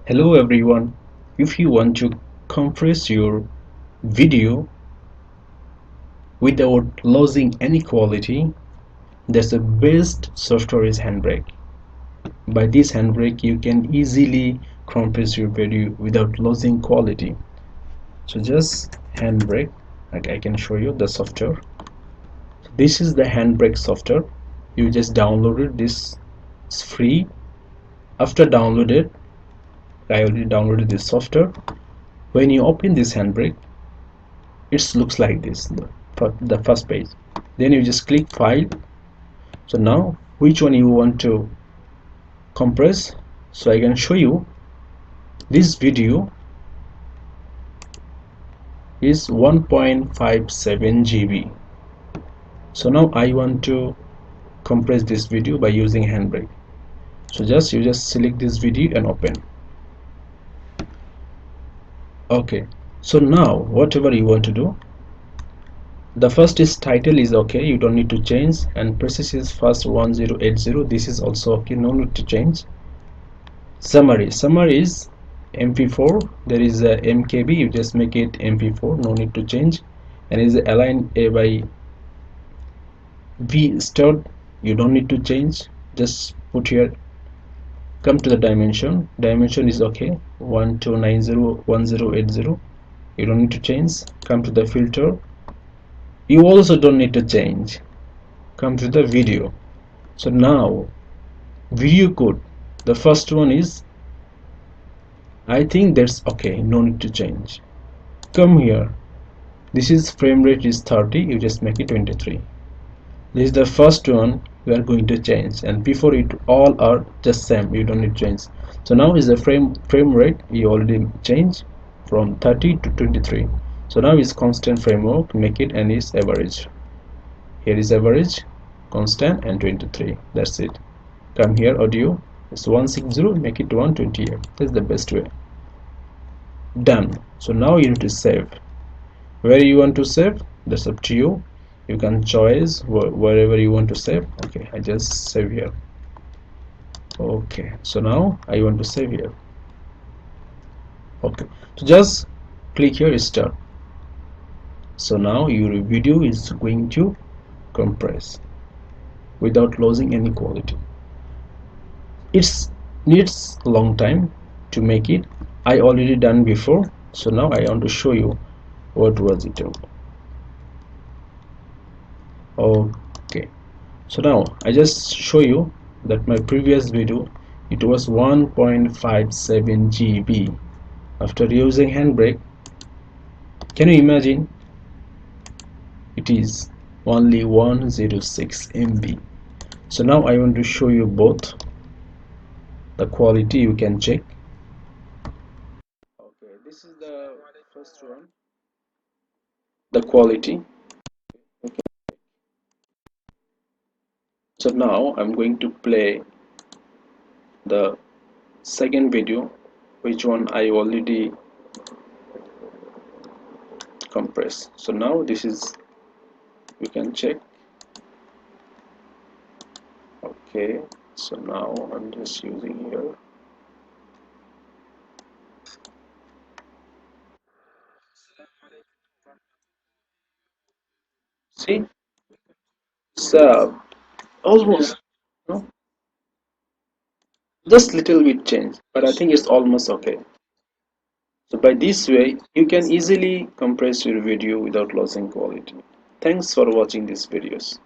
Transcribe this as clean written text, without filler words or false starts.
Hello everyone. If you want to compress your video without losing any quality, that's the best software is Handbrake. By this Handbrake you can easily compress your video without losing quality. So just Handbrake, like I can show you the software. This is the Handbrake software. You just download it. This is free. After downloaded, I already downloaded this software. When you open this Handbrake, it looks like this, the first page. Then you just click file. So now which one you want to compress, so I can show you. This video is 1.57 GB. So now I want to compress this video by using Handbrake. So you just select this video and open. Okay, so now whatever you want to do, the first is title is okay, you don't need to change, and process is first 1080, this is also okay, no need to change. Summary is mp4, there is a mkb, you just make it mp4, no need to change. And is align a by v start, you don't need to change, just put here. Come to the dimension is okay, 12901080, you don't need to change. Come to the filter, you also don't need to change. Come to the video. So now video code, the first one is, I think that's okay, no need to change. Come here, this is frame rate is 30, you just make it 23. This is the first one we are going to change, and before it all are just same, you don't need to change. So now is the frame rate, you already change from 30 to 23. So now is constant framework, make it, and is average. Here is average, constant, and 23. That's it. Come here, audio, it's 160, make it 128. That's the best way. Done. So now you need to save. Where you want to save, that's up to you. You can choose wherever you want to save. Okay, I just save here. Okay, so now I want to save here. Okay, so just click here, start. So now your video is going to compress without losing any quality. It needs a long time to make it. I already done before, so now I want to show you what was it. Okay, so now I just show you that my previous video, it was 1.57 GB. After using Handbrake, can you imagine, it is only 106 MB. So now I want to show you both the quality, you can check. Okay, this is the first one, the quality. Okay, so now I'm going to play the second video, which one I already compress. So now this is, you can check. Okay, so now I'm just using here. See, so almost, no, just little bit change, but I think it's almost okay. So by this way you can easily compress your video without losing quality. Thanks for watching these videos.